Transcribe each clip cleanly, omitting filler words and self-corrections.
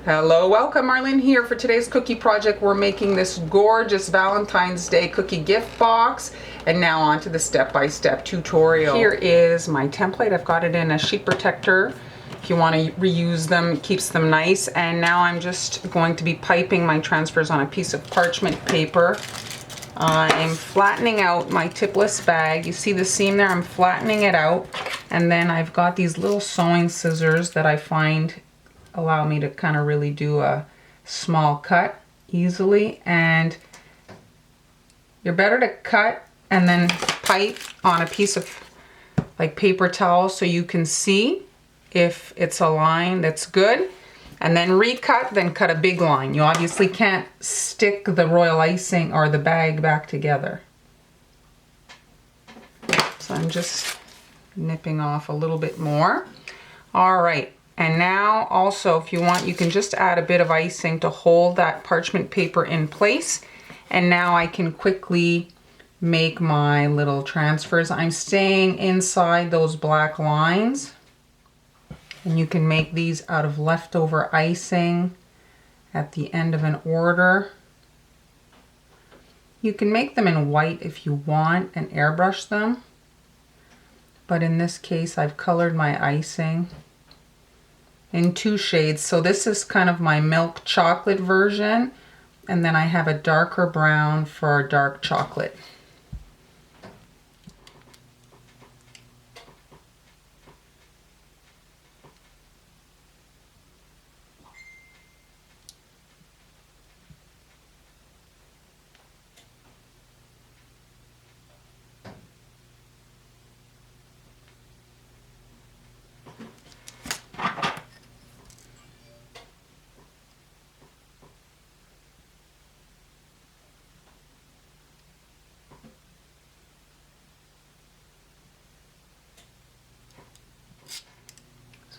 Hello, welcome. Marlene here for today's cookie project. We're making this gorgeous Valentine's Day cookie gift box, and now on to the step-by-step tutorial. Here is my template. I've got it in a sheet protector. If you want to reuse them, it keeps them nice. And now I'm just going to be piping my transfers on a piece of parchment paper. I'm flattening out my tipless bag. You see the seam there? I'm flattening it out, and then I've got these little sewing scissors that I find allow me to kind of really do a small cut easily. And you're better to cut and then pipe on a piece of like paper towel so you can see if it's a line that's good, and then recut, then cut a big line. You obviously can't stick the royal icing or the bag back together. So I'm just nipping off a little bit more. All right. And now also, if you want, you can just add a bit of icing to hold that parchment paper in place. And now I can quickly make my little transfers. I'm staying inside those black lines. And you can make these out of leftover icing at the end of an order. You can make them in white if you want and airbrush them. But in this case, I've colored my icing in 2 shades. So this is kind of my milk chocolate version, and then I have a darker brown for dark chocolate.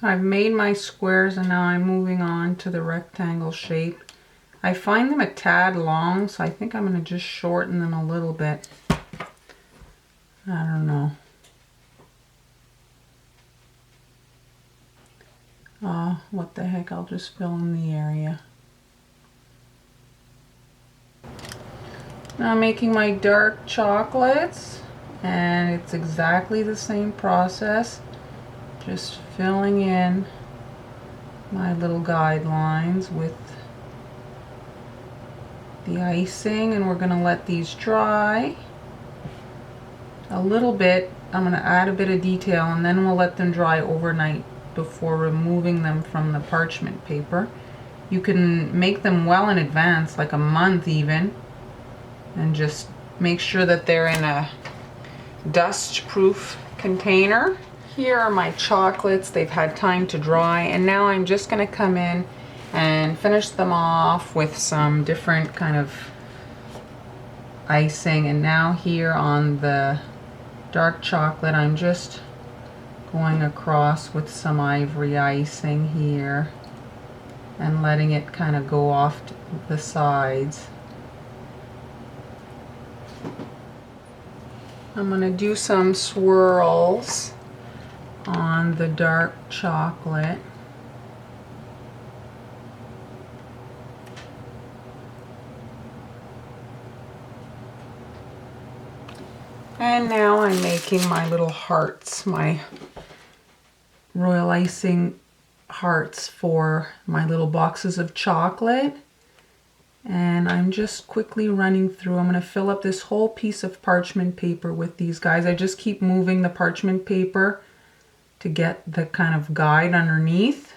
So I've made my squares, and now I'm moving on to the rectangle shape. I find them a tad long, so I think I'm going to just shorten them a little bit. I don't know. What the heck, I'll just fill in the area. Now I'm making my dark chocolates, and it's exactly the same process. Just filling in my little guidelines with the icing, and we're going to let these dry a little bit. I'm going to add a bit of detail, and then we'll let them dry overnight before removing them from the parchment paper. You can make them well in advance, like a month even, and just make sure that they're in a dust-proof container. Here are my chocolates. They've had time to dry, and now I'm just going to come in and finish them off with some different kind of icing. And now here on the dark chocolate, I'm just going across with some ivory icing here and letting it kind of go off the sides. I'm going to do some swirls on the dark chocolate. And now I'm making my little hearts, my royal icing hearts for my little boxes of chocolate. And I'm just quickly running through. I'm going to fill up this whole piece of parchment paper with these guys. I just keep moving the parchment paper to get the kind of guide underneath,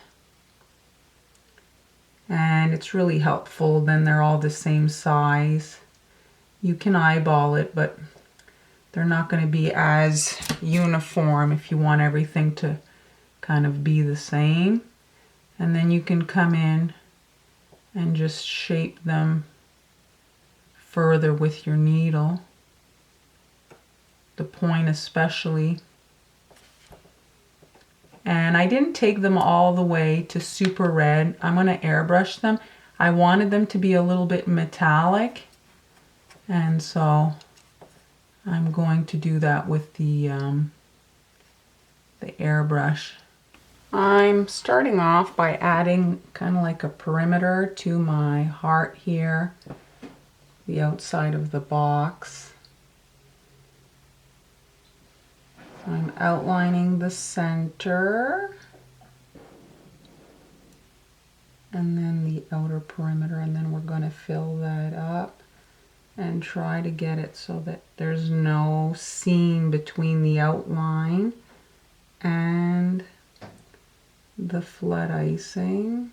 and it's really helpful. Then they're all the same size. You can eyeball it, but they're not going to be as uniform if you want everything to kind of be the same. And then you can come in and just shape them further with your needle, the point especially. And I didn't take them all the way to super red. I'm going to airbrush them. I wanted them to be a little bit metallic, and so I'm going to do that with the airbrush. I'm starting off by adding kind of like a perimeter to my heart here, the outside of the box. I'm outlining the center and then the outer perimeter, and then we're going to fill that up and try to get it so that there's no seam between the outline and the flood icing.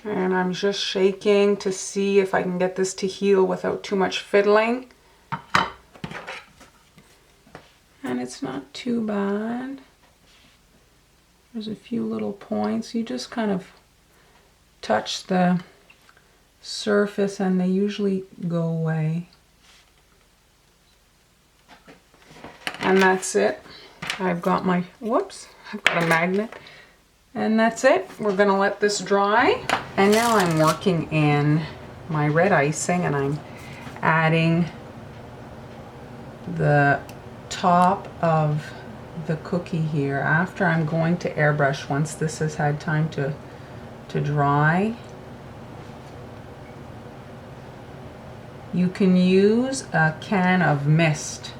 And I'm just shaking to see if I can get this to heal without too much fiddling. And it's not too bad. There's a few little points. You just kind of touch the surface and they usually go away. And that's it. I've got my, whoops, I've got a magnet. And that's it. We're gonna let this dry. And now I'm working in my red icing and I'm adding the top of the cookie here after I'm going to airbrush once this has had time to dry. You can use a can of mist.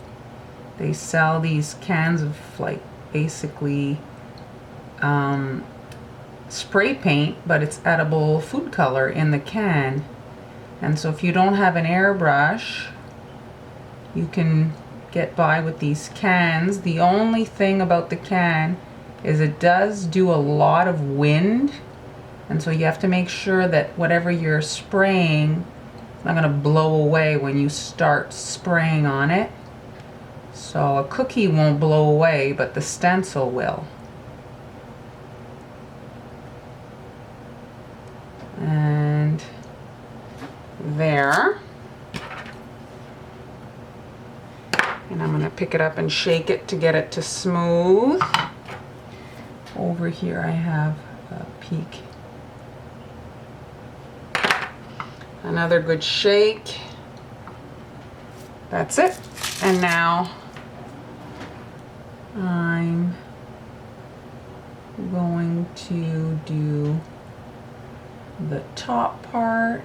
They sell these cans of like basically spray paint, but it's edible food color in the can. And so if you don't have an airbrush, you can get by with these cans. The only thing about the can is it does do a lot of wind, and so you have to make sure that whatever you're spraying is not going to blow away when you start spraying on it. So a cookie won't blow away, but the stencil will. And there. And I'm going to pick it up and shake it to get it to smooth. Over here I have a peak. Another good shake. That's it. And now I'm going to do the top part.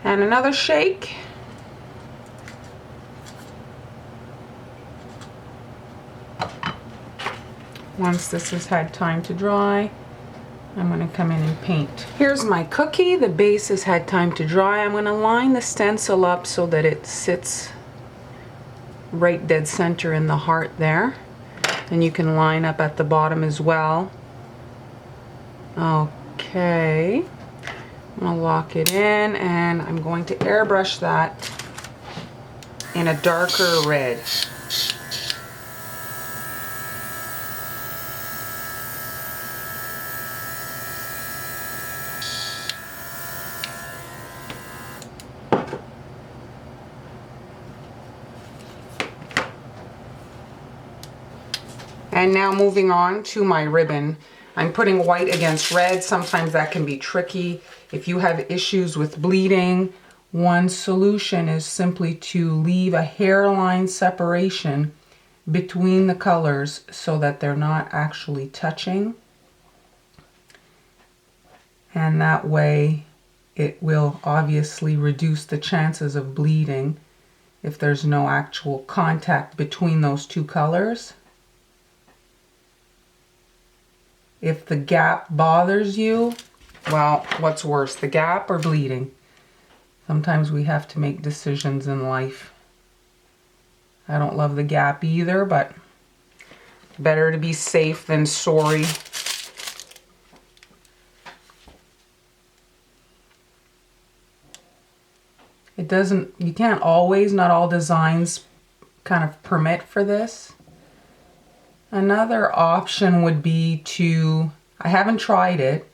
And another shake. Once this has had time to dry, I'm going to come in and paint. Here's my cookie. The base has had time to dry. I'm going to line the stencil up so that it sits right dead center in the heart there. And you can line up at the bottom as well. Okay. I'm going to lock it in and I'm going to airbrush that in a darker red. And now moving on to my ribbon. I'm putting white against red. Sometimes that can be tricky. If you have issues with bleeding, one solution is simply to leave a hairline separation between the colors so that they're not actually touching. And that way it will obviously reduce the chances of bleeding if there's no actual contact between those two colors. If the gap bothers you, well, what's worse, the gap or bleeding? Sometimes we have to make decisions in life. I don't love the gap either, but better to be safe than sorry. It doesn't, you can't always, not all designs kind of permit for this. Another option would be to, I haven't tried it,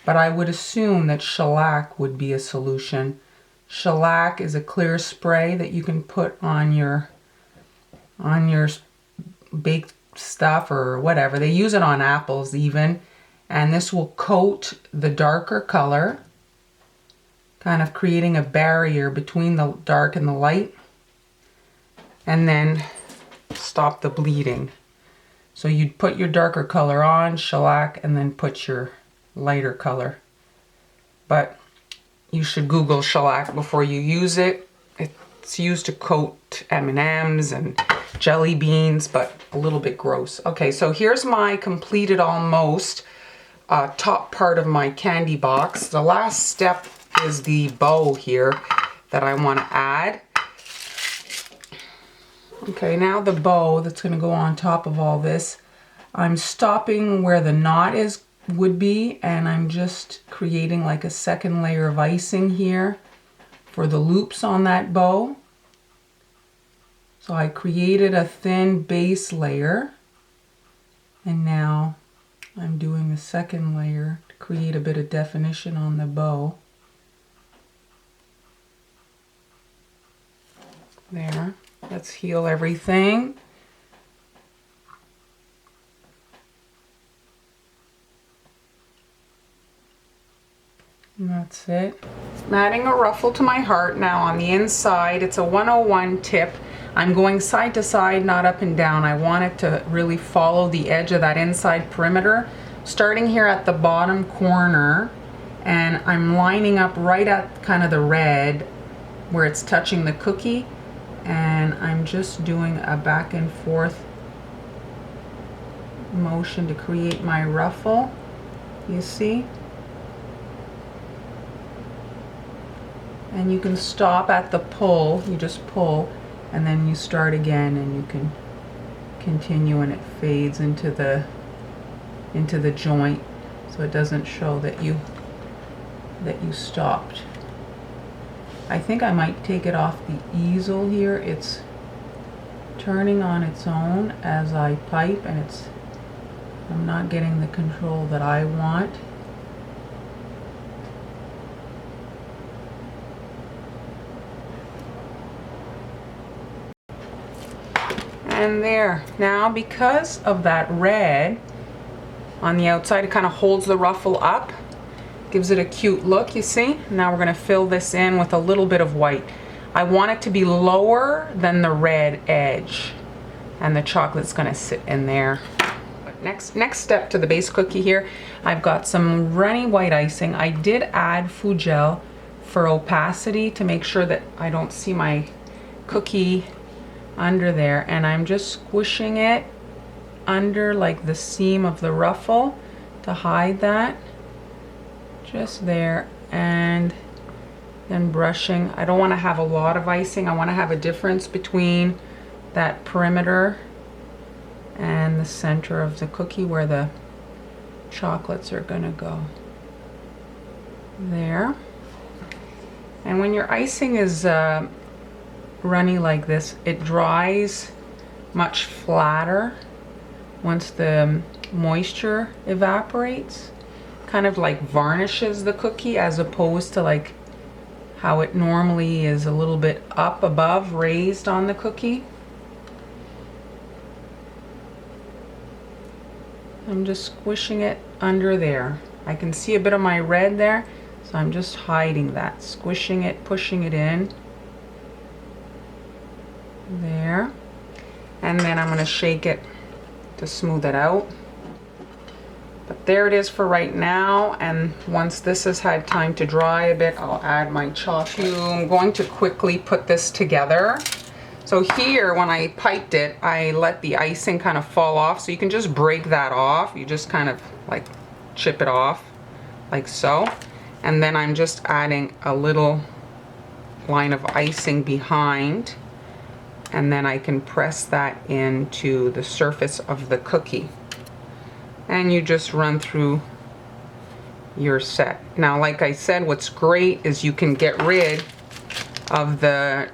but I would assume that shellac would be a solution. Shellac is a clear spray that you can put on your baked stuff or whatever. They use it on apples even, and this will coat the darker color, kind of creating a barrier between the dark and the light, and then stop the bleeding. So you'd put your darker color on, shellac, and then put your lighter color. But you should Google shellac before you use it. It's used to coat M&Ms and jelly beans, but a little bit gross. Okay, so here's my completed almost top part of my candy box. The last step is the bow here that I want to add. Okay, now the bow that's going to go on top of all this, I'm stopping where the knot would be, and I'm just creating like a second layer of icing here for the loops on that bow. So I created a thin base layer, and now I'm doing the second layer to create a bit of definition on the bow. There. Let's heal everything. And that's it. I'm adding a ruffle to my heart now on the inside. It's a 101 tip. I'm going side to side, not up and down. I want it to really follow the edge of that inside perimeter. Starting here at the bottom corner, and I'm lining up right at kind of the red where it's touching the cookie. And I'm just doing a back and forth motion to create my ruffle, you see? And you can stop at the pull, you just pull, and then you start again, and you can continue, and it fades into the joint, so it doesn't show that you stopped. I think I might take it off the easel here. It's turning on its own as I pipe, and I'm not getting the control that I want. And there. Now, because of that red on the outside, it kind of holds the ruffle up. Gives it a cute look, you see? Now we're going to fill this in with a little bit of white. I want it to be lower than the red edge, and the chocolate's going to sit in there. But next step to the base cookie here, I've got some runny white icing. I did add food gel for opacity to make sure that I don't see my cookie under there, and I'm just squishing it under like the seam of the ruffle to hide that. Just there, and then brushing. I don't want to have a lot of icing. I want to have a difference between that perimeter and the center of the cookie where the chocolates are going to go. There. And when your icing is runny like this, it dries much flatter once the moisture evaporates. Kind of like varnishes the cookie, as opposed to like how it normally is a little bit up above, raised on the cookie. I'm just squishing it under there. I can see a bit of my red there, so I'm just hiding that, squishing it, pushing it in. There. And then I'm going to shake it to smooth it out. But there it is for right now, and once this has had time to dry a bit, I'll add my chocolate. I'm going to quickly put this together. So here, when I piped it, I let the icing kind of fall off, so you can just break that off. You just kind of like chip it off, like so. And then I'm just adding a little line of icing behind, and then I can press that into the surface of the cookie. And you just run through your set. Now, like I said, what's great is you can get rid of the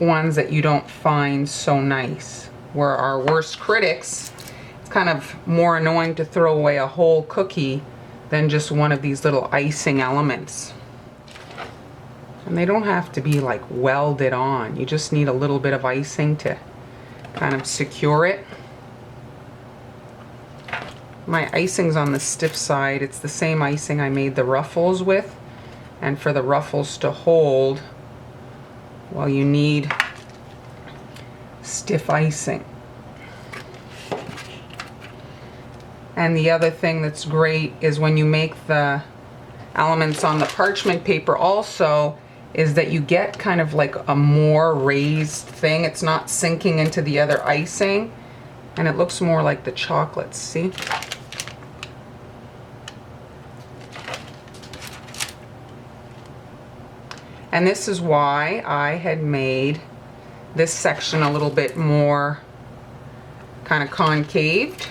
ones that you don't find so nice. We're our worst critics. It's kind of more annoying to throw away a whole cookie than just one of these little icing elements. And they don't have to be like welded on. You just need a little bit of icing to kind of secure it. My icing's on the stiff side. It's the same icing I made the ruffles with. And for the ruffles to hold, well, you need stiff icing. And the other thing that's great is when you make the elements on the parchment paper also, is that you get kind of like a more raised thing. It's not sinking into the other icing, and it looks more like the chocolates, see? And this is why I had made this section a little bit more kind of concaved.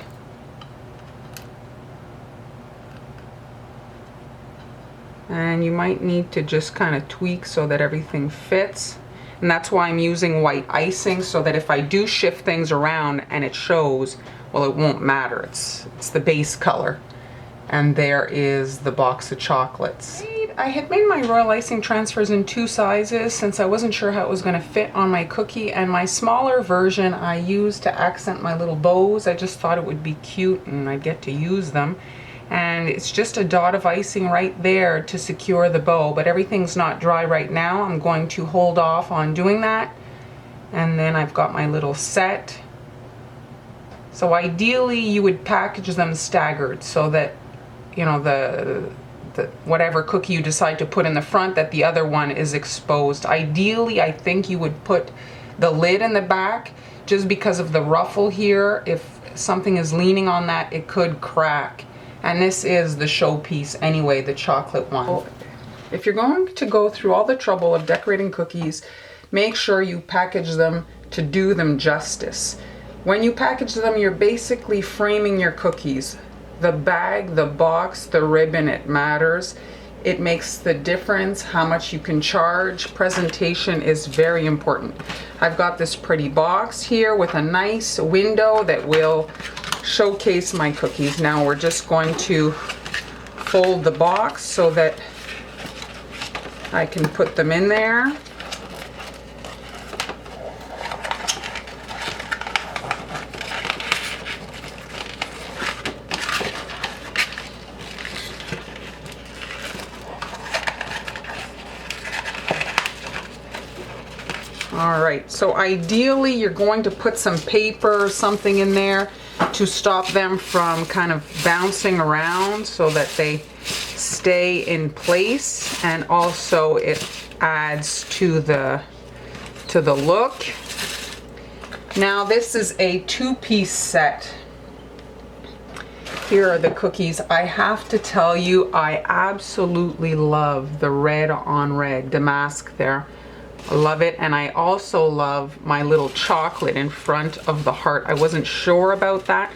And you might need to just kind of tweak so that everything fits. And that's why I'm using white icing, so that if I do shift things around and it shows, well, it won't matter. It's the base color. And there is the box of chocolates. I had made my royal icing transfers in 2 sizes since I wasn't sure how it was going to fit on my cookie, and my smaller version I used to accent my little bows. I just thought it would be cute and I'd get to use them. And it's just a dot of icing right there to secure the bow, but everything's not dry right now. I'm going to hold off on doing that. And then I've got my little set. So ideally you would package them staggered so that, you know, the whatever cookie you decide to put in the front, that the other one is exposed. Ideally, I think you would put the lid in the back, just because of the ruffle here. If something is leaning on that, it could crack. And this is the showpiece anyway, the chocolate one. If you're going to go through all the trouble of decorating cookies, make sure you package them to do them justice. When you package them, you're basically framing your cookies. The bag, the box, the ribbon, it matters. It makes the difference how much you can charge. Presentation is very important. I've got this pretty box here with a nice window that will showcase my cookies. Now we're just going to fold the box so that I can put them in there. All right, so ideally you're going to put some paper or something in there to stop them from kind of bouncing around so that they stay in place, and also it adds to the look. Now this is a 2-piece set. Here are the cookies. I have to tell you, I absolutely love the red on red damask there. I love it, and I also love my little chocolate in front of the heart. I wasn't sure about that.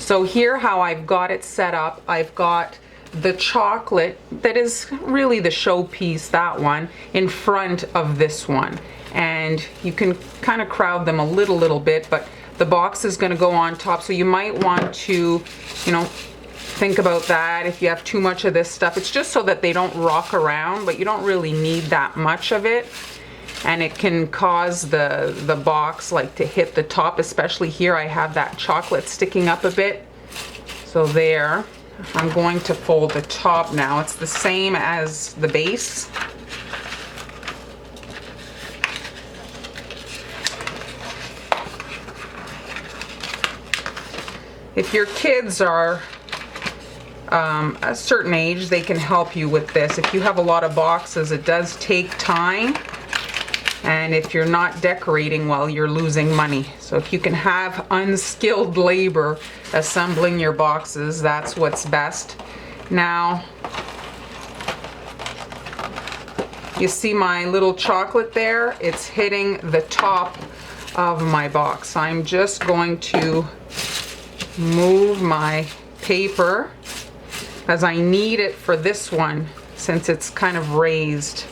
So here how I've got it set up, I've got the chocolate that is really the showpiece, that one, in front of this one. And you can kind of crowd them a little bit, but the box is going to go on top. So you might want to, you know, think about that if you have too much of this stuff. It's just so that they don't rock around, but you don't really need that much of it. And it can cause the box like to hit the top, especially here I have that chocolate sticking up a bit. So there, I'm going to fold the top now. It's the same as the base. If your kids are a certain age, they can help you with this. If you have a lot of boxes, it does take time. And if you're not decorating well, you're losing money. So if you can have unskilled labor assembling your boxes, that's what's best. Now, you see my little chocolate there? It's hitting the top of my box. I'm just going to move my paper as I need it for this one, since it's kind of raised.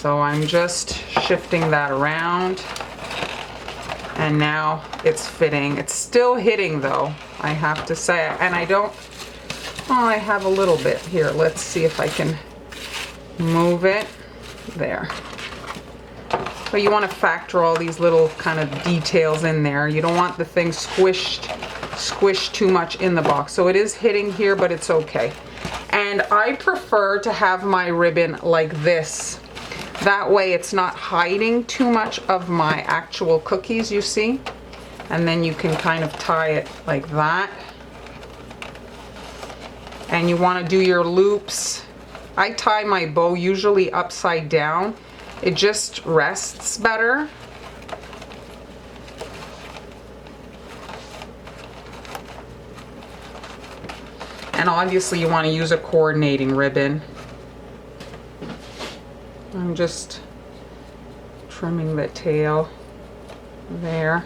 So I'm just shifting that around, and now it's fitting. It's still hitting though, I have to say, and I don't, oh, I have a little bit here. Let's see if I can move it. There. But you want to factor all these little kind of details in there. You don't want the thing squished too much in the box. So it is hitting here, but it's okay. And I prefer to have my ribbon like this. That way it's not hiding too much of my actual cookies, you see? And then you can kind of tie it like that. And you want to do your loops. I tie my bow usually upside down. It just rests better. And obviously you want to use a coordinating ribbon. I'm just trimming the tail there,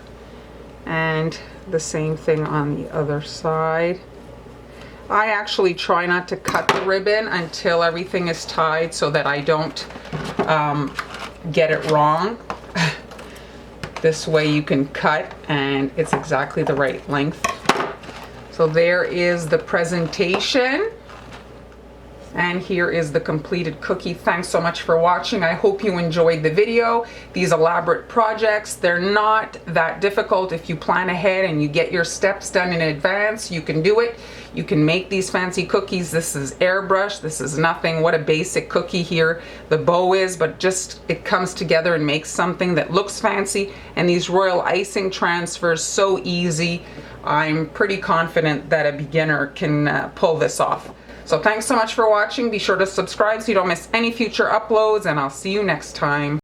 and the same thing on the other side. I actually try not to cut the ribbon until everything is tied so that I don't get it wrong. This way you can cut and it's exactly the right length. So there is the presentation. And here is the completed cookie. Thanks so much for watching. I hope you enjoyed the video. These elaborate projects, they're not that difficult. If you plan ahead and you get your steps done in advance, you can do it. You can make these fancy cookies. This is airbrush. This is nothing. What a basic cookie here the bow is, but just it comes together and makes something that looks fancy. And these royal icing transfers, so easy. I'm pretty confident that a beginner can pull this off. So thanks so much for watching. Be sure to subscribe so you don't miss any future uploads, and I'll see you next time.